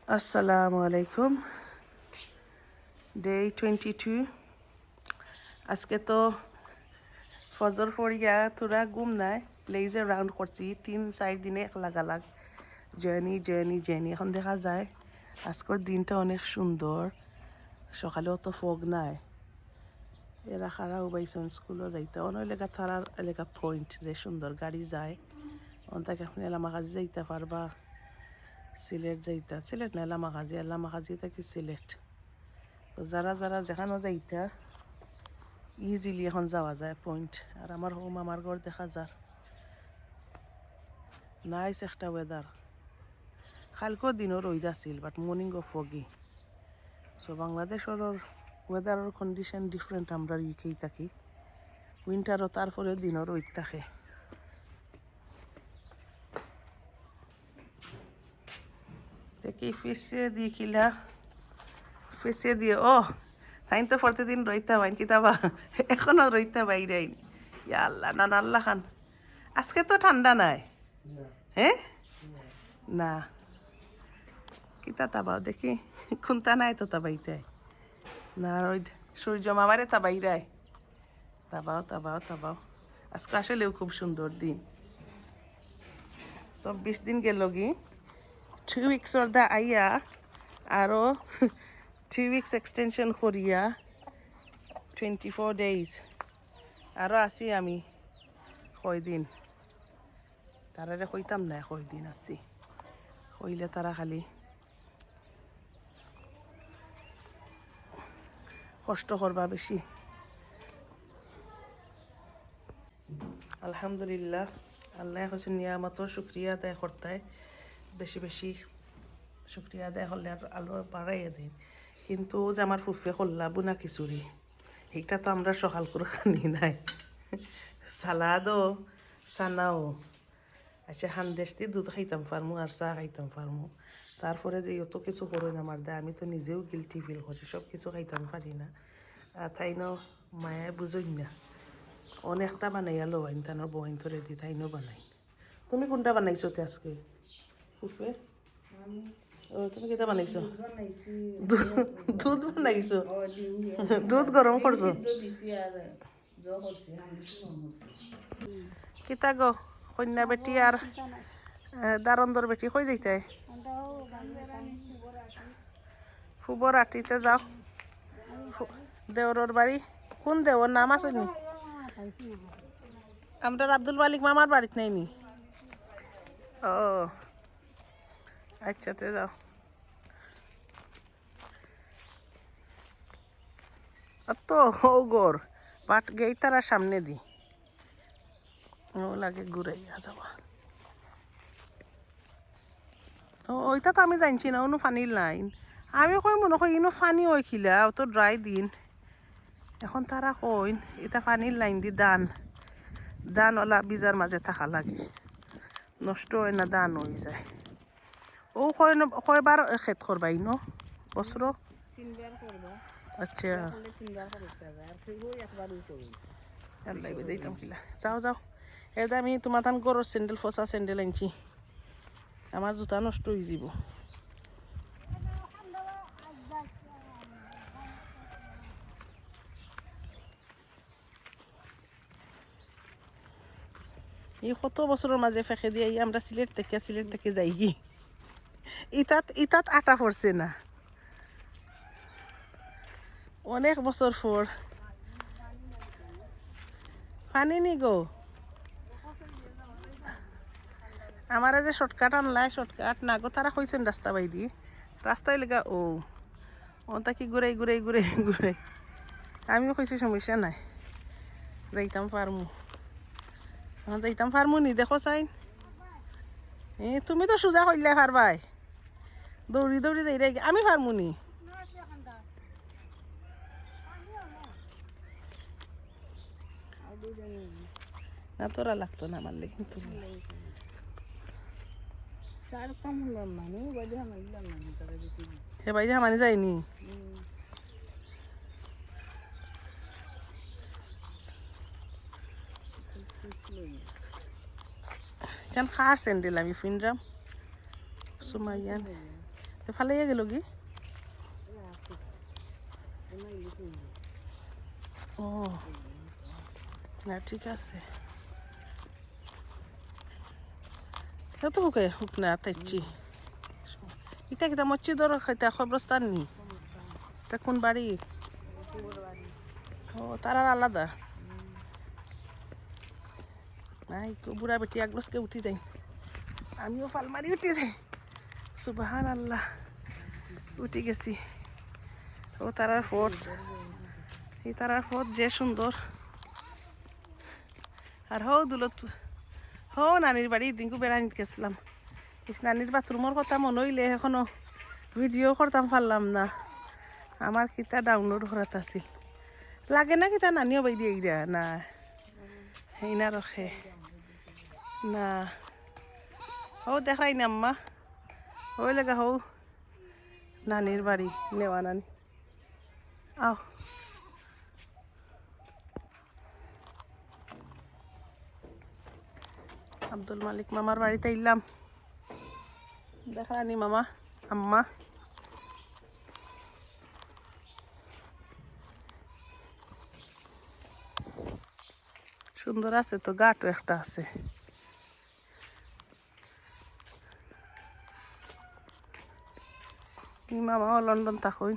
Assalamu alaikum. Day 22. আজকে তো ফজর ফরিয়া তোরা ঘুম নাই লেইজে রাউন্ড করছি 3-4 দিনে একলাগ জার্নি এখন দেখা যায় আজকের দিনটা অনেক সুন্দর সকালেও তো ফগ নাই এরা খারা উবাইছেন স্কুলও যাইতে অন্য এলাকা তারার এলাকা পয়েন্ট যে সুন্দর গাড়ি যায় অন্তাকে আপনি এলামাকাজি যাইতে পারবা সিলেট যাইতা সিলেট না এলামাকাজি থাকি সিলেট তো যারা যেখানেও যাইতা ইজিলি এখন যাওয়া যায় পয়েন্ট আর আমার হোম আমার ঘর দেখা যার নাইস একটা ওয়েদার কালকেও দিনও রোদ আছিল বাট মর্নিং ও ফগি সো বাংলাদেশের ওয়েদারের কন্ডিশন ডিফারেন্ট আমরা ইউকেই থাকি উইন্টারও তারপরে দিনও রোদ থাকে দেখি ফেসে দিয়ে তাই তো প্রতিদিন রইতে বাইন কিতাবা এখনো রইতে বাইরে ইয়া আল্লাহ না আল্লাহ খান আজকে তো ঠান্ডা নাই হ্যাঁ না কিতা তাবাও দেখি খুনতা নাই তো তাবাইতে না ওই সূর্য মামারে তাবাইরাই তাবাও আজকে আসলেও খুব সুন্দর দিন 24 দিন গেল গি 2 উইক্সর দা আইয়া আরো 2 উইক্স এক্সটেনশন করিয়া 24 days আরো আছি আমি কয়দিন তারারে কইতাম না কয়দিন আছি কইলে তারা খালি কষ্ট করবা বেশি আলহামদুলিল্লাহ আল্লাহ হচ্ছে নিয়ামত শুক্রিয়া আদায় করতে বেশি বেশি শুক্রিয়া আদায় করলে আর আলো বাড়াইয়া দিন কিন্তু যে আমার ফুফে করলা বুনা খিচুড়ি এইটা তো আমরা সকাল করে খানি নাই সালাদও সানাও আচ্ছা হান্দেশ দিয়ে দুধ খাইতাম পারমু আর চা খাইতাম পারমু তারপরে যে অত কিছু করুন আমার দা আমি তো নিজেও গিলটি ফিল করি সব কিছু খাইতাম পারি না তাই ন মায়ায় বুঝই না অনেকটা বানাইয়া লো আইন তানোর বহিন ধরে দি তাইনও বানাই তুমি কোনটা বানাইছো তে আজকে ফুফে তুমি কেটা বানাইছো দুধ বানাইছো দুধ গরম করছো কিতা গো কন্যা বেটি আর দারন্দর বেটি কই যাইতে ফুবর আটিতে যাও দেওরর বাড়ি কোন দেওর নাম আছে নি আমরা আব্দুল মালিক মামার বাড়িতে নেই নি ও আচ্ছা তে যাও তো ও গোর বাট গেই তারা সামনে দি ও লাগে ঘুরাইয়া যাওয়া ওইটা তো আমি জানছি না কোনো পানির লাইন আমি কই মনে কই ইনো পানি ওই খিলা তো ড্রাই দিন এখন তারা কইন এটা পানির লাইন দি দান ওলা বীজার মাঝে থাকা লাগে নষ্ট হয় না দান হয়ে যায় ও কয়বার খেত করবাই ন বছর আচ্ছা আল্লাহ যাইতাম কিলা যাও এটা আমি তোমার তান গরর স্যান্ডেল ফসা স্যান্ডেল আনছি আমার জুতা নষ্ট হয়ে যাব এই কত বছরের মাঝে ফেঁকে দিয়ে আমরা সিলেট থেকে যাই কি ইতাত আটা পড়ছে না অনেক বছর পর পানি নি গো আমার যে শর্টকাট আনলাই শর্টকাট না গো তারা কইছেন রাস্তা বাইদি রাস্তায় লেগা ও তাকে ঘুরাই আমিও কইছি সমস্যা নাই যাইতাম পারমু নি দেখো চাই তুমি তো সোজা কইলে পারবাই দৌড়ি যাই রে আমি পারমু নি না তোরা লাগতো না মারলে কিন্তু হে বাইদে হামানি যায়নি কেন খার স্যান্ডেল আমি ফিনরাম সুমাইয়ান ফালাইয়া গেল কি? ও না ঠিক আছে তো হুকে হুক না তাইছি এটা কিতা মসজিদর খাইতে খবরস্থান নি তা কোন বাড়ি? ও তারা আলাদা নাই তো বুড়া বেটি আগলসকে উঠি যাই আমিও ফালমারি উঠে যাই সুবহান আল্লাহ উঠে গেছি ও তারার ফোর্ট এই তারার ফোর্ট যে সুন্দর আর হো দুলত হো নানির বাড়ি দিনকু বেড়াইতে গেছিলাম নানির বাথরুমের কথা মনে হইলে এখনো ভিডিও করতাম পারলাম না আমার কিতা ডাউনলোড করাত আছিল লাগে না কিতা নানিও বাই দিয়ে গিয়া না এই না রখে না ও দেখাই না আম্মা ওই লেগা হো নানির বাড়ি নেওয়া নানি আও আব্দুল মালিক মামার বাড়িতে এলাম দেখানি মামা আম্মা সুন্দর আছে তো গাটও একটা আছে মামাও লন্ডন থাকুন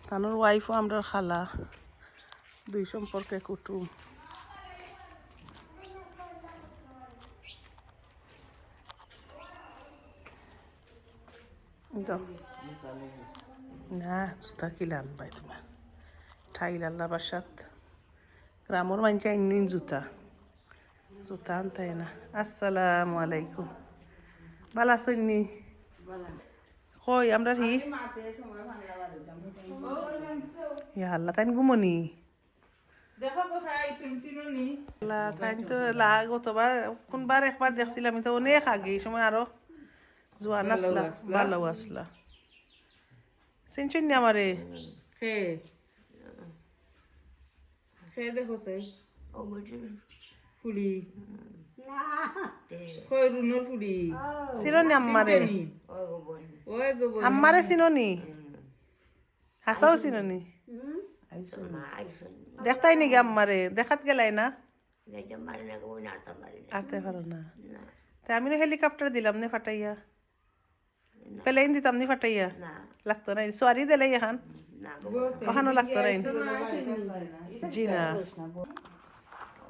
তানোর ওয়াইফও আমরা খালা দুই সম্পর্কে কুটুম না জুতা কিলা আনবাই তোমার ঠাইল আল্লাহ বাসাত গ্রামের মানুষ আইন জুতা জুতা আনতাই না আসসালামু আলাইকুম ভালো আছেননি কই আমরা হি আল্লাহ তাই ঘুমনি তাই তো গতবার কোনবার একবার দেখছিলাম তো অনেক আগে এই সময় আরো জোয়ান আসলা ভালো আসলা চিনছেন নি আমারে দেখো চাই ফুলি ফুলি চিনি আম্মারে আম্মারে চিনি হাসাও চিনি দেখতাই নাকি আম্মারে দেখাত গেলাই না আরতে পারো না তাই আমি হেলিকপ্টার দিলাম নে ফাটাইয়া পেলাইন দিতাম নি ফাটাইয়া লাগতো না সোয়ারি দিলে এখন ওখানো লাগতো না জি না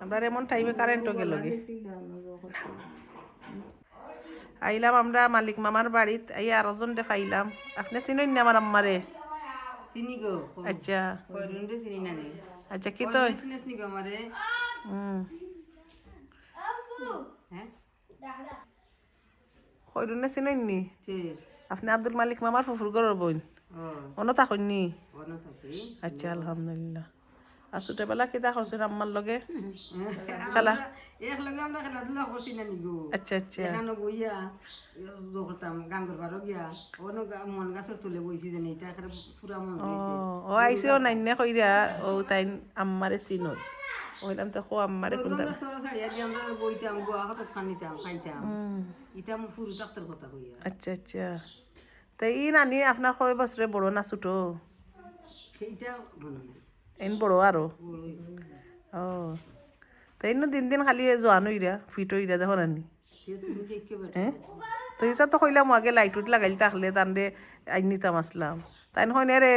আমরা এমন টাইমে কারেন্টও গেল গে আইলাম আমরা মালিক মামার বাড়িত এই আরো জন দে পাইলাম আপনি চিনেন না আমার আম্মারে চিনি গো আচ্ছা কইরুন্ডে চিনি না নি আচ্ছা কি তো চিনি গো আমারে হ্যাঁ কইরুন্ডে চিনেন নি তে আপনি আব্দুল মালিক মামার ফুফুর ঘরের বোন অন্য থাকুন নি অন থাকি আচ্ছা আলহামদুলিল্লাহ আসুতে বেলা কিতা করছেন আম্মার লগে খেলা এক লগে আমরা খেলাধুলা করছি না নি গো আচ্ছা আচ্ছা এখানে বইয়া করতাম গাঙ্গর বারো গিয়া অন্য মন গাছের তুলে বইছি যে এটা এখানে পুরা মন হয়েছে ও আইসে ও নাইনে কইরা ও তাই আম্মারে চিনই ওইলাম তো কো আম্মারে কোনটা আমরা সরো সাড়িয়া দিয়ে আমরা বইতাম গোয়া হতো খানিতাম খাইতাম এটা আমি ফুরু ডাক্তার কথা কইয়া আচ্ছা আচ্ছা তাই ই নানি আপনার কয় বছরে বড় না ছোটো সেইটা মনে নাই এন বড় আরো ও তাই দিন দিন খালি জোয়ান হইরা ফিট হইরা দেখো নানি তুমি দেখতে পারো হ্যাঁ তো এটা তো কইলাম আগে লাইট উইট লাগাইলে থাকলে তানরে আইন নিতাম আসলাম তাই হয় না রে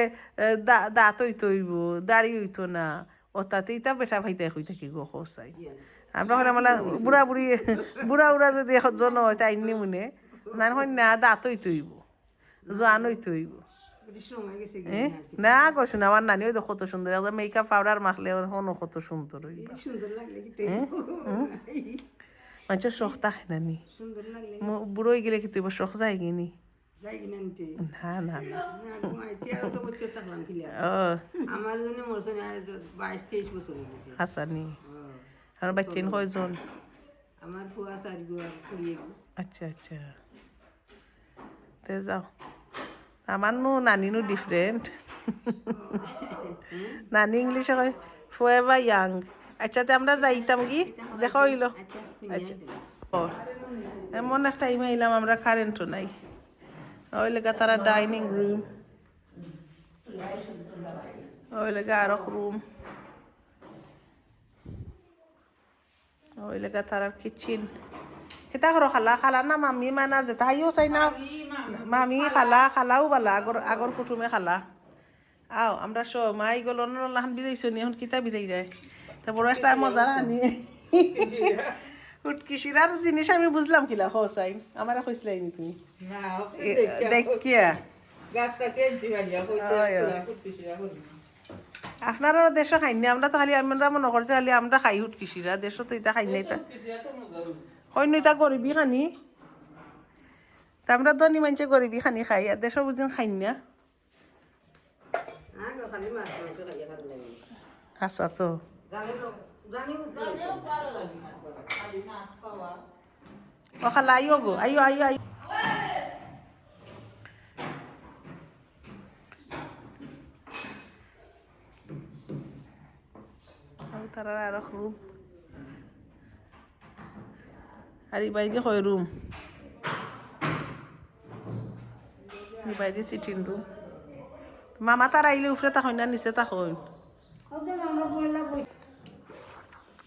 দাঁত হইতে হইব দাড়ি হইতো না ও তাতে ইতা বেটা ভাইতে হই থাকি গো খসাই আমরা হয় মানে বুড়া বুড়া যদি একজন হয় তাই আইনি মনে না হয় না দাঁত হইতে হইব জোয়ান হইতে হইব সময় গেছে না কইছো না আমার নানি ওই কত সুন্দর একদম মেকআপ পাউডার মাখলে হনো কত সুন্দর হইব সুন্দর লাগলে কি মানুষের শখ থাকে নানি সুন্দর লাগলে বুড়ো হয়ে গেলে কি তুই শখ যায় কিনি যাই কিনা নিতে না না না তো বছর থাকলাম কিলা ও আমার জন্য মরছে 22-23 বছর হয়ে গেছে হাসানি আর বাচ্চা কয়জন আমার ফুয়া চারি গো ফুরিয়ে গো আচ্ছা আচ্ছা তে যাও আমার নো নানি নো ডিফারেন্ট নানি ইংলিশে কয় ফোয়েভার ইয়াং আচ্ছা তে আমরা যাইতাম কি দেখা হইলো আচ্ছা ও এমন একটা টাইম আইলাম আমরা কারেন্টও নাই ওই লেগা তারা ডাইনিং রুম, ওই লেগা আরো রুম, ওই লেগা তারার কিচেন। কিতা করো খালা? খালা না মামি মানা যে তাইও চাই না মামি খালা, খালাও বালা আগর আগর কুটুমে খালা। আও আমরা সব মাই গলো লাহান বিজাইছো নি এখন কিতা বিজাই যায় তা বড় একটা মজা আনি উটকিসিরার জিনিস আমি বুঝলাম কিলা হসাই আমার কইছলাই নি তুমি দেখিয়া আপনারা দেশে খাই না আমরা তো খালি আমরা মনে করছি খালি আমরা খাই উটকিসিরা দেশ তো এটা খাই নাই তা হয়নি তা গরিবি খানি তা আমরা ধনী মানুষে গরিবি খানি খাই আর দেশ বুঝিন খাই না হাসা তো ও খালা আইও গো আইও আইও আইও তারা আরো রুম আর ইবাই দিয়ে হয় রুম ইবাই দিয়ে সিটিং রুম মামা তার আইলে উফরে তা হয় না নিচে তা হয়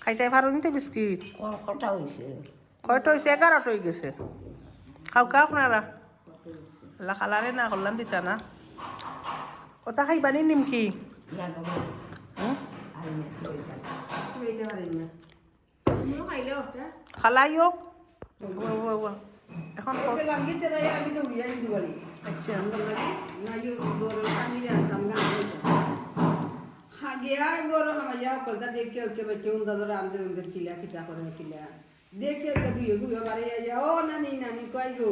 খাইতে পারো নিতে বিস্কিট কয়টা হয়েছে 11টা হয়ে গেছে খাও কা আপনারা খালারে না করলাম দিতা না ওটা খাইবানি নিমকি খালাইও এখন আচ্ছা গিয়া গরো হামাইয়া কলতা দেখে ওকে বেটে উন্দর আমদের উন্দর কিলা কিতা করে কিলা দেখে দুই গুয় মারে যা ও নানি নানি কই গো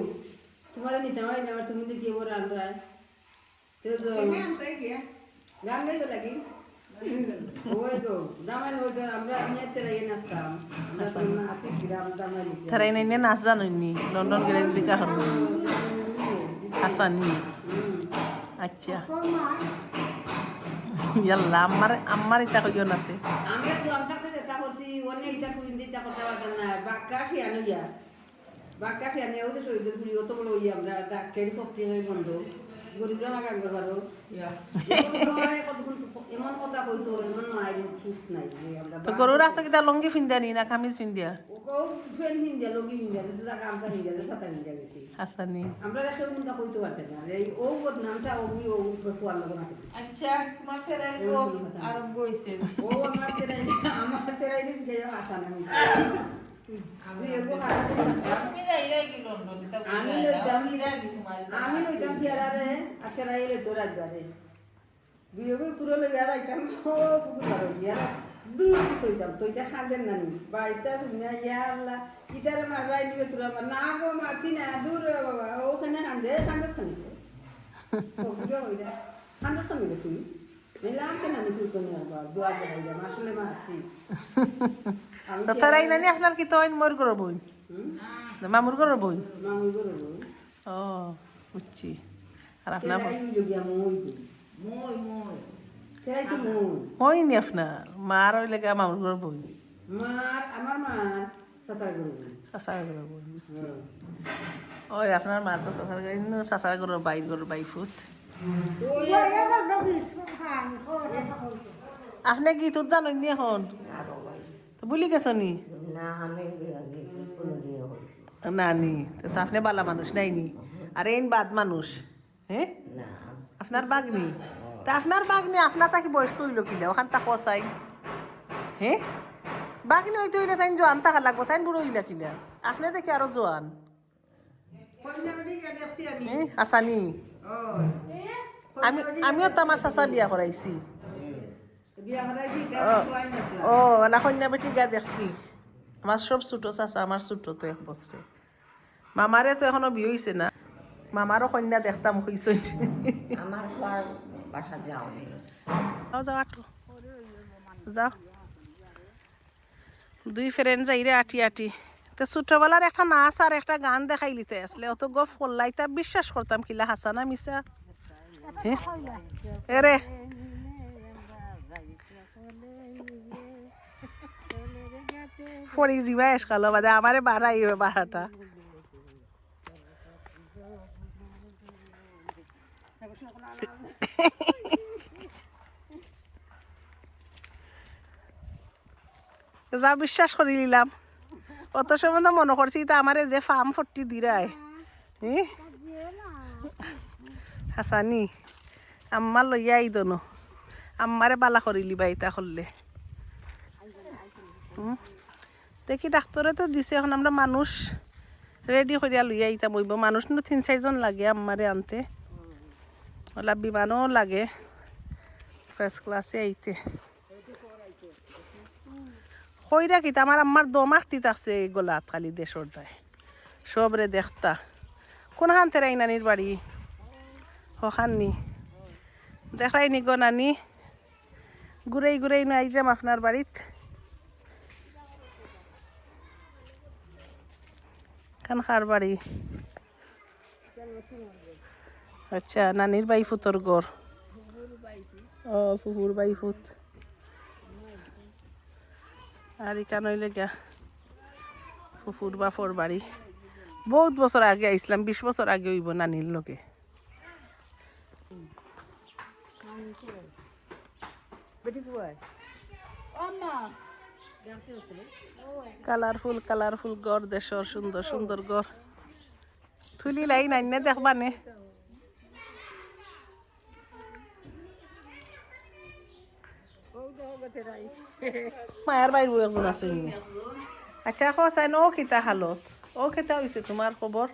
তোমার নিতে হয় না তুমি দেখি ওর আনরা তো গান গাইবে লাগি ওই তো দামাল হইতো আমরা নিতে রাই নাস্তাম আমরা তো না আতি গ্রাম দামাল তারাই নাই নাচ জানোনি লন্ডন গেলে দিকা হল হাসানি আচ্ছা ইয়াল্লা আমার ইতা কইও নাতে আমরা তো আমটাতে যেটা করছি অন্য ইটা কুইন দিটা করতে পারতাম না বাক্কাশি আনো যা বাক্কাশি আনে ওদের সইদের ফুলি অত বড় ওই আমরা ডাক্তারি পক্ষে হয়ে বন্ধ গরিবরা মাগা করবারো ইয়া এমন কথা কইতো এমন নাই ঠিক নাই আমরা তো গরুর আছে কিতা লঙ্গি ফিন্দানি না কামিজ ফিন্দিয়া ও ফেন ফিন্দিয়া লগি ফিন্দিয়া তো দা কামসা ফিন্দিয়া তো সাতা ফিন্দিয়া গেছি হাসানি আমরা রাখে উনটা কইতো পারতেন না এই ও বদনামটা ও ফুয়ার লগে না আচ্ছা তোমার ছেড়াই তো আরম্ভ হইছে ও আমার তেরাই দিতে যাও আসান আমি এগো হারাতে তুমি যাইরাই কি লন্ডন তা আমি লইতাম ফিয়ারারে আর তেরাই লই তোর একবারে বিয়োগে পুরো লই আর আইতাম ও পুকুর পার গিয়া দূর কি কইতাম তোইটা খাবেন নানি বাইটা তুমি ইয়া আল্লাহ ইটারে মারবাই নিবে তোরা না গো মাতি না দূর বাবা ওখানে কান্দে কান্দে শুনি ও বুঝো হইরা কান্দে শুনি তুই মেলাম কেন নানি তুই কোন দোয়া দেখাইলাম আসলে মারছি তো তারাই নানি আপনার কি তো মোর গরো বই মামুর গরো বই মামুই গরো ও বুঝছি আর আপনার মই তেরাই তো মই হয়নি আপনার মার ওই লেগে মামুর গরো বই মার আমার মা সাতার গরু চাচার গরো বই ওই আপনার মা তো চাচার গরো চাচার গরো বাই ফুট আপনি গীতত জানেন নি এখন তো ভুলি গেছ নি নানি তো আপনি বালা মানুষ নাইনি আর এই বাদ মানুষ হ্যাঁ আপনার বাগনি তা আপনার বাগনি আপনার তাকে বয়স কইল কিনা ওখান তা কসাই হ্যাঁ বাগনি হইতে হইলে তাই জোয়ান থাকা লাগবো তাই বুড়ো হইলা কিনা আপনি দেখি আরো জোয়ান আসানি আমিও তো আমার চাচা বিয়া করাইছি ও না কন্যা বেটি গা দেখছি আমার সব ছোট চাচা আমার ছোট তো 1 বছরে মামারে তো এখনো বিয়ে হয়েছে না মামারও কন্যা দেখতাম হইছে যাও দুই ফ্রেন্ড যাইরে আটি আটি তো ছোটবেলার একটা নাচ আর একটা গান দেখাই লিতে আসলে অত গপ করলাই তা বিশ্বাস করতাম কিলা হাসা না মিশা এরে পড়ি যাবা এসকালো বাদে আমারে বাড়াই বাড়াটা যা বিশ্বাস করে নিলাম অত সময় তো মনে করছি তা আমার যে ফার্ম ফট্টি দিরায় হাসানি আম্মা লইয়া আই দনো আম্মারে বালা করিলি বাইতা করলে দেখি ডাক্তরে তো দিছে এখন আমরা মানুষ রেডি করিয়া লইয়া আইতাম হইব মানুষ কিন্তু 3-4 জন লাগে আম্মারে আনতে ওলা বিমানও লাগে ফার্স্ট ক্লাসে আইতে কইরা কিতা আমার আম্মার দমাকটিত আছে গলাত খালি দেশর দায় সবরে দেখতা কোনখান তেরাই নানির বাড়ি হখাননি দেখাইনি গো নানি ঘুরাই ঘুরাই না আইজাম আপনার বাড়িত খানখার বাড়ি আচ্ছা নানির বাইফুতর গড় ও ফুফুর বাইফুত আর ইকান হইলে গিয়া ফুফুর বাফর বাড়ি বহুত বছর আগে আইসলাম 20 বছর আগে হইব নানির লোকে কালারফুল কালারফুল গড় দেশর সুন্দর সুন্দর গড় থুলি লাই নাইনে দেখবানে মায়ের বাইর বউ একজন আছে আচ্ছা কসাই ও খিতা হালত ও খেতা হয়েছে তোমার খবর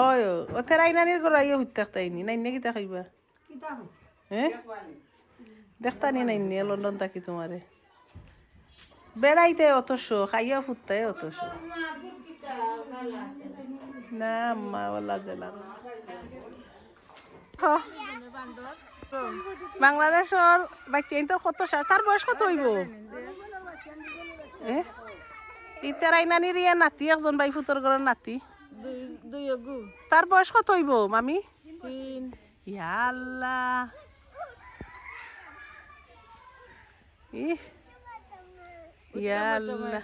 ওই ও তেরাই নানির ঘর আইয়া হইতে থাকতাইনি নাইনে কিতা খাইবা হ্যাঁ দেখতানি নাইনে লন্ডন থাকি তোমারে বেড়াইতে অত শো খাইয়া ফুটতাই অত শো না আম্মা ওলা জেলা বাংলাদেশের বাচ্চা তোর কত তার বয়স কত হইব ইতারাই নানির ইয়া নাতি একজন বাই ফুতর ঘরের নাতি তার বয়স কত হইব মামি 3 ইয়া আল্লাহ ইয়া আল্লাহ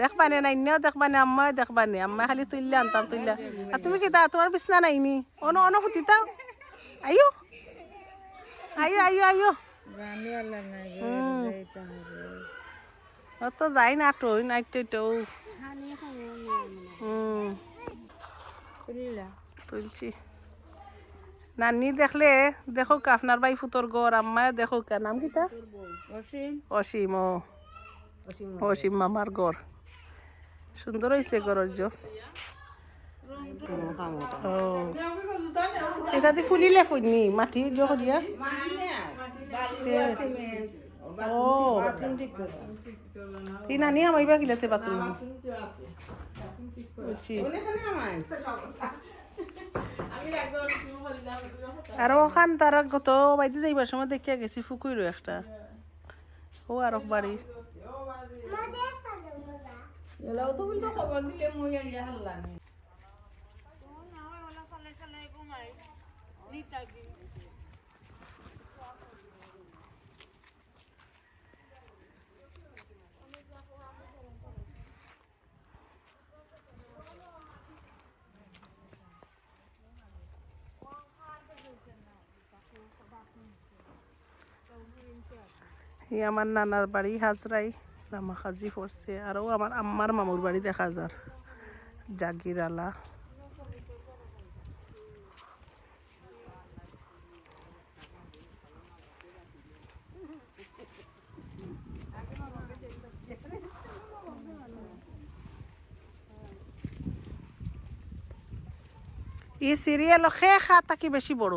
দেখবানে নাইনেও দেখবানে আম্মাও দেখবানে আম্মা খালি তুললে আনতাম তুললে আর তুমি কি তোমার বিছনা নাইনি অনো অনো খুঁটিতাও আইও আইও আইও আইও তো যাই না তো নাইটে তো তুলছি নানি দেখলে দেখো আপনার বাই ফুতর গড় আম্মায় দেখো কা নাম কিতা অসীম ও অসীম মামার গড় সুন্দর হয়েছে গড়ের এটা দি ফুলিলে ফুলনি মাটি দিয়া ও এই নানি আমাইবা কিলাতে বাথরুম বুঝছি আর ওখান তারা গত বাইতে যাইবার সময় দেখিয়া গেছি ফুকুইরো একটা ও আর বাড়ি আমার নানার বাড়ি হাজরাই রামাখাজি পড়ছে আরও আমার আম্মার মামুর বাড়ি দেখা যার জাগিরালা এই সিরিয়াল খে খা তাকি বেশি বড়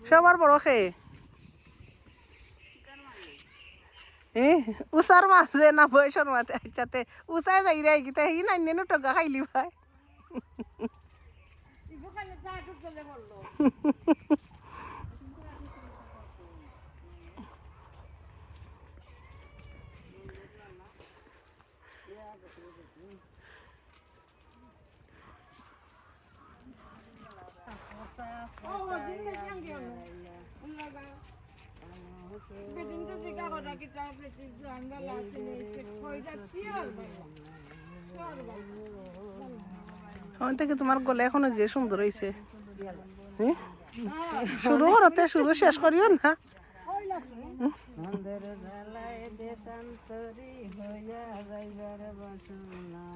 সবার বড় খে উষার মাঝে না বয়সের মাঝে আচ্ছাতে উষায় যাই রে গীতা হি না নেনো টগা খাইলি ভাই ওখান থেকে তোমার গলা এখনো যে সুন্দর হয়েছে। শুরু করতে শুরু শেষ করিও না। মন্দের বেলায় দেশান্তরি হইয়া যাইবার বাসনা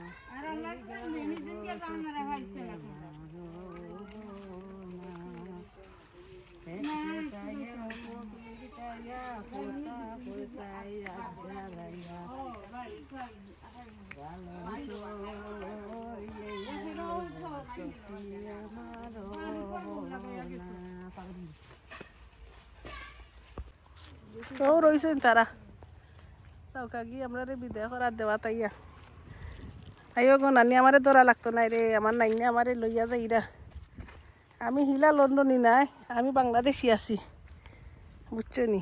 তো রইছেন তারা চৌকা গিয়ে আমরা রে বিদায় করার দেওয়া তাইয়া আইও গো নানি আমারে দৌড়া লাগতো নাই রে, আমার নাইনে আমারে লইয়া যাইরা। আমি হিলা লন্ডনী নাই, আমি বাংলাদেশি আছি, বুঝছো নি।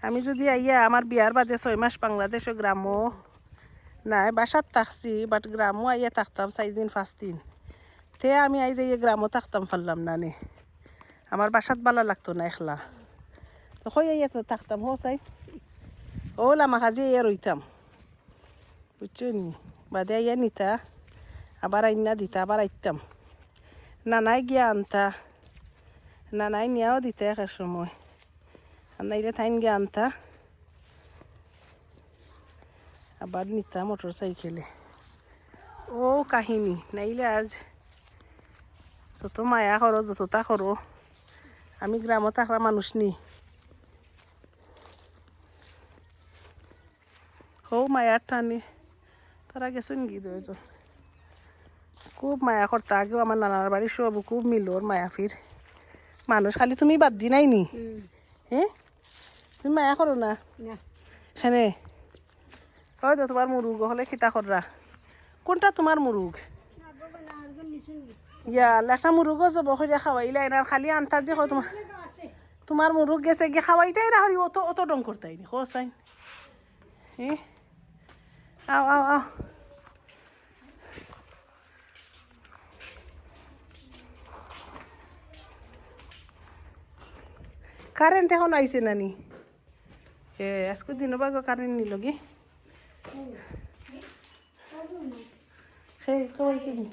আমি যদি আইয়া আমার বিয়ার বাদে 6 মাস বাংলাদেশও গ্রামও নাই, বাসাত থাকছি, বাট গ্রামও আইয়া থাকতাম 4 দিন 5 দিন। তে আমি আই যাইয়া গ্রামও থাকতাম পারলাম না নে, আমার বাসাত ভালো লাগতো না একলা। তো কই আইয়া তো থাকতাম হো চাই ওলা মাখাজি আইয়া রইতাম, বুঝছো নি। বাদে আইয়া নিতা, আবার আইনা দিতা, আবার আইতাম। নানাই গিয়া আনতা, নানাই নিয়াও দিতা এক সময়, আর নাইলে থাইন গিয়া আনতা, আবার নিতা মোটর সাইকেলে। ও কাহিনী নাইলে আজ যত মায়া করো যতটা করো, আমি গ্রামে থাকা মানুষ নি। ও মায়ার টানে তারা গেছেন কি দুজন, খুব মায়া করতে। আগেও আমার নানার বাড়ির সব খুব মিলোর মায়া ফির মানুষ, খালি তুমি বাদ দি নাই নি। হ্যাঁ তুমি মায়া করো না হ্যাঁ, হয়তো তোমার মুরুগ হলে খিতা কররা। কোনটা তোমার মুরুগ? ইয়া একটা মুরুগও যাব হইয়া খাওয়াইলে না, খালি আনতা যে হয় তোমার, তোমার মুরুগ গেছে গিয়ে খাওয়াইতাই না হরি, অত অত ডং করতাই নি হোসাইন। হ্যাঁ আও আও আও, কারেন্ট এখন আইছে নানি? আজকে দিনের বাগো কারেন্ট নিল কি? সেই খাওয়াইছে নি?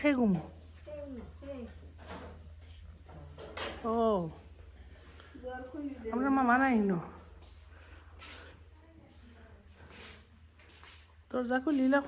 সেই ঘুম ও আমরা মামা নাই ন, দরজা খুলিলাম।